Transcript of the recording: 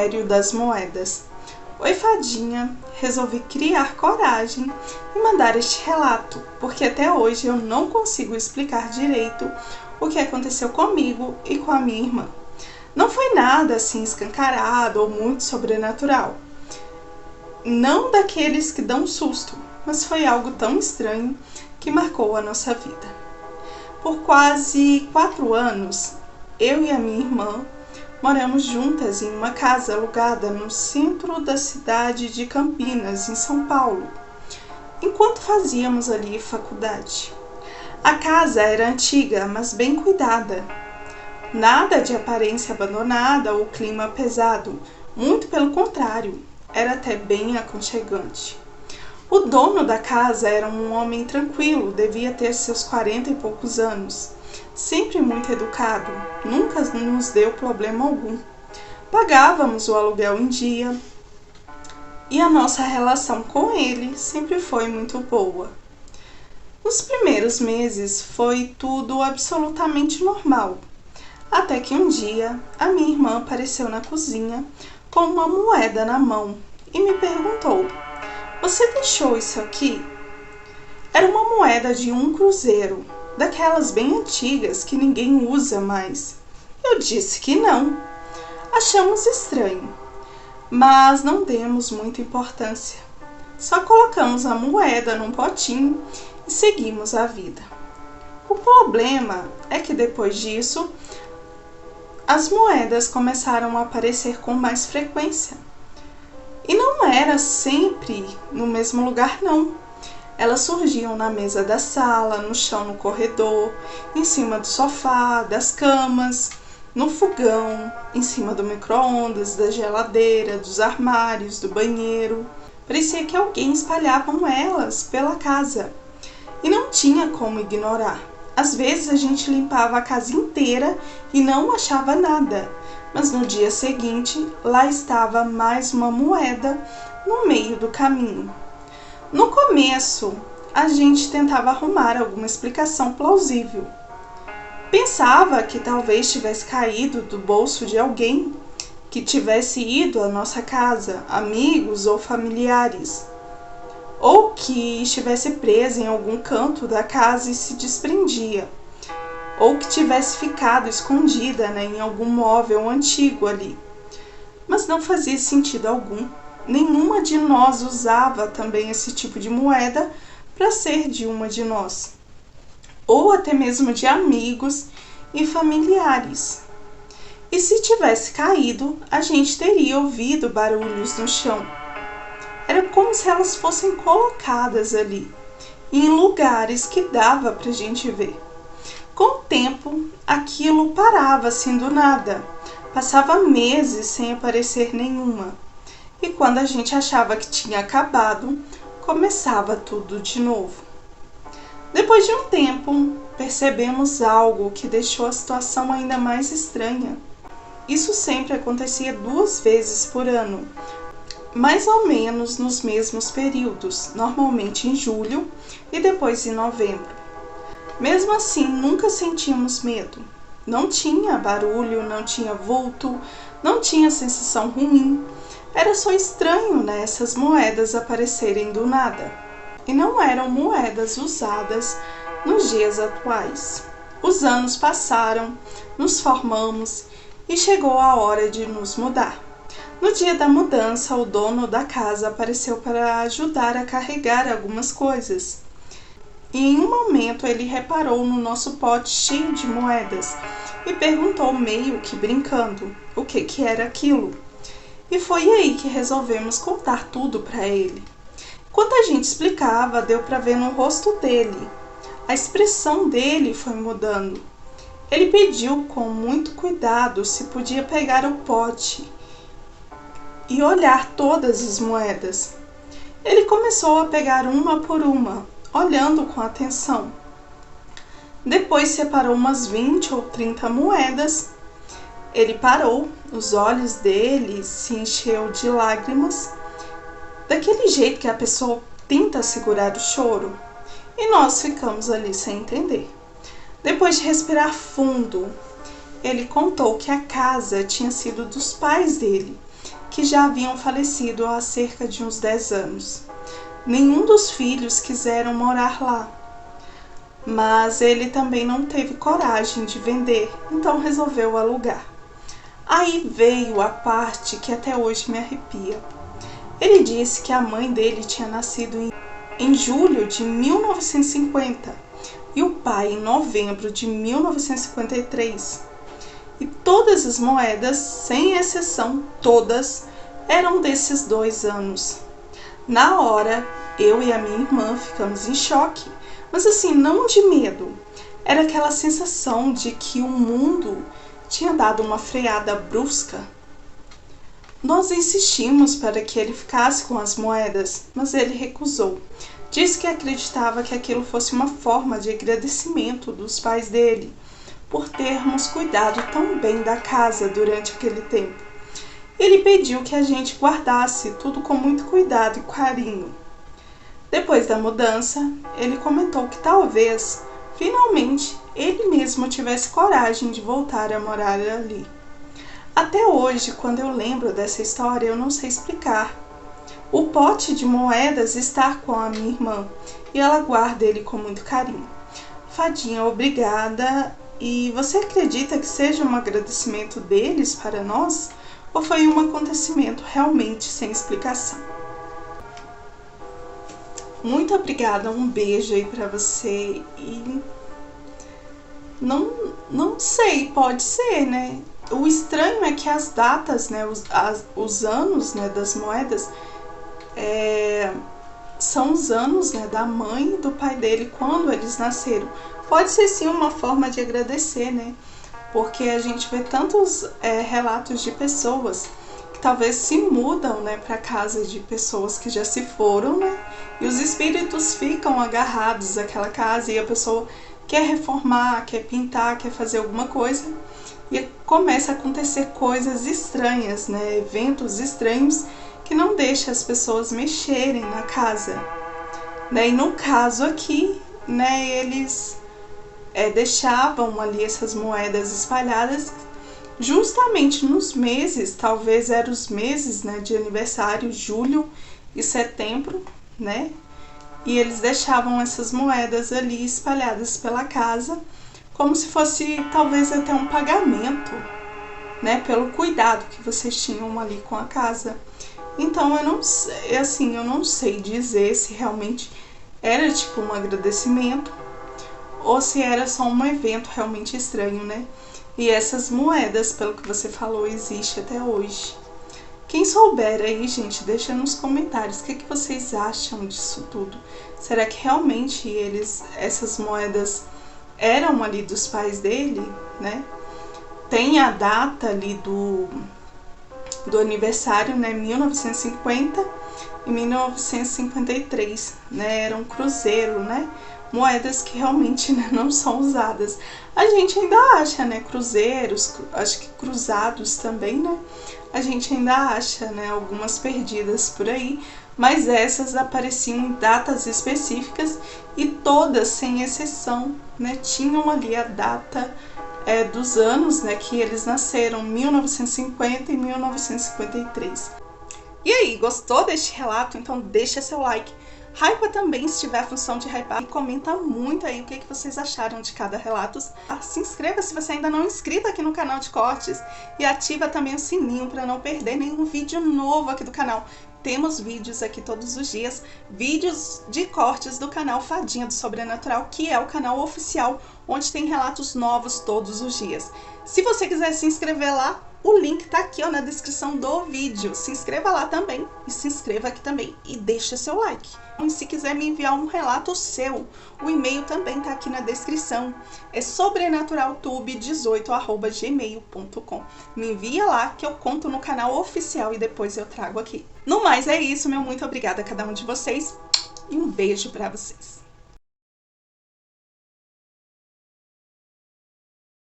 mistério das moedas. Oi, fadinha, resolvi criar coragem e mandar este relato, porque até hoje eu não consigo explicar direito o que aconteceu comigo e com a minha irmã. Não foi nada assim escancarado ou muito sobrenatural. Não daqueles que dão susto, mas foi algo tão estranho que marcou a nossa vida. Por quase 4 anos, eu e a minha irmã moramos juntas em uma casa alugada no centro da cidade de Campinas, em São Paulo, enquanto fazíamos ali faculdade. A casa era antiga, mas bem cuidada. Nada de aparência abandonada ou clima pesado, muito pelo contrário, era até bem aconchegante. O dono da casa era um homem tranquilo, devia ter seus 40 e poucos anos. Sempre muito educado, nunca nos deu problema algum. Pagávamos o aluguel em dia e a nossa relação com ele sempre foi muito boa. Nos primeiros meses foi tudo absolutamente normal, até que um dia a minha irmã apareceu na cozinha com uma moeda na mão e me perguntou: "Você deixou isso aqui?" Era uma moeda de 1 cruzeiro, daquelas bem antigas que ninguém usa mais. Eu disse que não. Achamos estranho, mas não demos muita importância. Só colocamos a moeda num potinho e seguimos a vida. O problema é que depois disso, as moedas começaram a aparecer com mais frequência. E não era sempre no mesmo lugar, não. Elas surgiam na mesa da sala, no chão no corredor, em cima do sofá, das camas, no fogão, em cima do micro-ondas, da geladeira, dos armários, do banheiro. Parecia que alguém espalhava elas pela casa. E não tinha como ignorar. Às vezes a gente limpava a casa inteira e não achava nada. Mas no dia seguinte, lá estava mais uma moeda no meio do caminho. No começo, a gente tentava arrumar alguma explicação plausível. Pensava que talvez tivesse caído do bolso de alguém, que tivesse ido à nossa casa, amigos ou familiares, ou que estivesse presa em algum canto da casa e se desprendia, ou que tivesse ficado escondida, em algum móvel antigo ali. Mas não fazia sentido algum. Nenhuma de nós usava também esse tipo de moeda para ser de uma de nós, ou até mesmo de amigos e familiares. E se tivesse caído, a gente teria ouvido barulhos no chão. Era como se elas fossem colocadas ali, em lugares que dava para a gente ver. Com o tempo, aquilo parava assim do nada, passava meses sem aparecer nenhuma. E quando a gente achava que tinha acabado, começava tudo de novo. Depois de um tempo, percebemos algo que deixou a situação ainda mais estranha. Isso sempre acontecia 2 vezes por ano, mais ou menos nos mesmos períodos, normalmente em julho e depois em novembro. Mesmo assim, nunca sentimos medo. Não tinha barulho, não tinha vulto, não tinha sensação ruim. Era só estranho, essas moedas aparecerem do nada. E não eram moedas usadas nos dias atuais. Os anos passaram, nos formamos e chegou a hora de nos mudar. No dia da mudança, o dono da casa apareceu para ajudar a carregar algumas coisas. E em um momento ele reparou no nosso pote cheio de moedas e perguntou meio que brincando o que era aquilo. E foi aí que resolvemos contar tudo para ele. Enquanto a gente explicava, deu para ver no rosto dele. A expressão dele foi mudando. Ele pediu com muito cuidado se podia pegar o pote e olhar todas as moedas. Ele começou a pegar uma por uma, olhando com atenção. Depois separou umas 20 ou 30 moedas. Ele parou, os olhos dele se encheu de lágrimas, daquele jeito que a pessoa tenta segurar o choro, e nós ficamos ali sem entender. Depois de respirar fundo, ele contou que a casa tinha sido dos pais dele, que já haviam falecido há cerca de uns 10 anos. Nenhum dos filhos quiseram morar lá, mas ele também não teve coragem de vender, então resolveu alugar. Aí veio a parte que até hoje me arrepia. Ele disse que a mãe dele tinha nascido em julho de 1950 e o pai em novembro de 1953. E todas as moedas, sem exceção, todas, eram desses 2 anos. Na hora, eu e a minha irmã ficamos em choque, mas assim, não de medo. Era aquela sensação de que o mundo tinha dado uma freada brusca. Nós insistimos para que ele ficasse com as moedas, mas ele recusou. Disse que acreditava que aquilo fosse uma forma de agradecimento dos pais dele, por termos cuidado tão bem da casa durante aquele tempo. Ele pediu que a gente guardasse tudo com muito cuidado e carinho. Depois da mudança, ele comentou que talvez, finalmente, ele mesmo tivesse coragem de voltar a morar ali. Até hoje, quando eu lembro dessa história, eu não sei explicar. O pote de moedas está com a minha irmã e ela guarda ele com muito carinho. Fadinha, obrigada. E você acredita que seja um agradecimento deles para nós? Ou foi um acontecimento realmente sem explicação? Muito obrigada, um beijo aí pra você. E não sei, pode ser, né? O estranho é que as datas, né, os anos, né, das moedas são os anos, né, da mãe e do pai dele quando eles nasceram. Pode ser sim uma forma de agradecer, né? Porque a gente vê tantos relatos de pessoas que talvez se mudam, né, para casa de pessoas que já se foram, né? E os espíritos ficam agarrados àquela casa e a pessoa quer reformar, quer pintar, quer fazer alguma coisa e começa a acontecer coisas estranhas, né? Eventos estranhos que não deixam as pessoas mexerem na casa, né? E no caso aqui, né, eles deixavam ali essas moedas espalhadas justamente nos meses, talvez eram os meses, né, de aniversário, julho e setembro, né? E eles deixavam essas moedas ali espalhadas pela casa, como se fosse talvez até um pagamento, né, pelo cuidado que vocês tinham ali com a casa. Então eu não sei, assim, eu não sei dizer se realmente era tipo um agradecimento ou se era só um evento realmente estranho, né? E essas moedas, pelo que você falou, existe até hoje. Quem souber aí, gente, deixa nos comentários o que vocês acham disso tudo. Será que realmente essas moedas eram ali dos pais dele, né? Tem a data ali do aniversário, né? 1950 e 1953, né? Era um cruzeiro, né? Moedas que realmente, né, não são usadas. A gente ainda acha, né, cruzeiros, acho que cruzados também, né? A gente ainda acha, né, algumas perdidas por aí, mas essas apareciam em datas específicas e todas, sem exceção, né, tinham ali a data dos anos, né, que eles nasceram, 1950 e 1953. E aí, gostou deste relato? Então deixa seu like. Hypa também, se tiver a função de hypar, e comenta muito aí o que vocês acharam de cada relato. Se inscreva se você ainda não é inscrito aqui no canal de cortes e ativa também o sininho para não perder nenhum vídeo novo aqui do canal. Temos vídeos aqui todos os dias, vídeos de cortes do canal Fadinha do Sobrenatural, que é o canal oficial, onde tem relatos novos todos os dias. Se você quiser se inscrever lá, o link tá aqui, ó, na descrição do vídeo. Se inscreva lá também e se inscreva aqui também e deixa seu like. E se quiser me enviar um relato seu, o e-mail também tá aqui na descrição. É sobrenaturaltube18@gmail.com. Me envia lá que eu conto no canal oficial e depois eu trago aqui. No mais é isso, meu muito obrigada a cada um de vocês e um beijo pra vocês.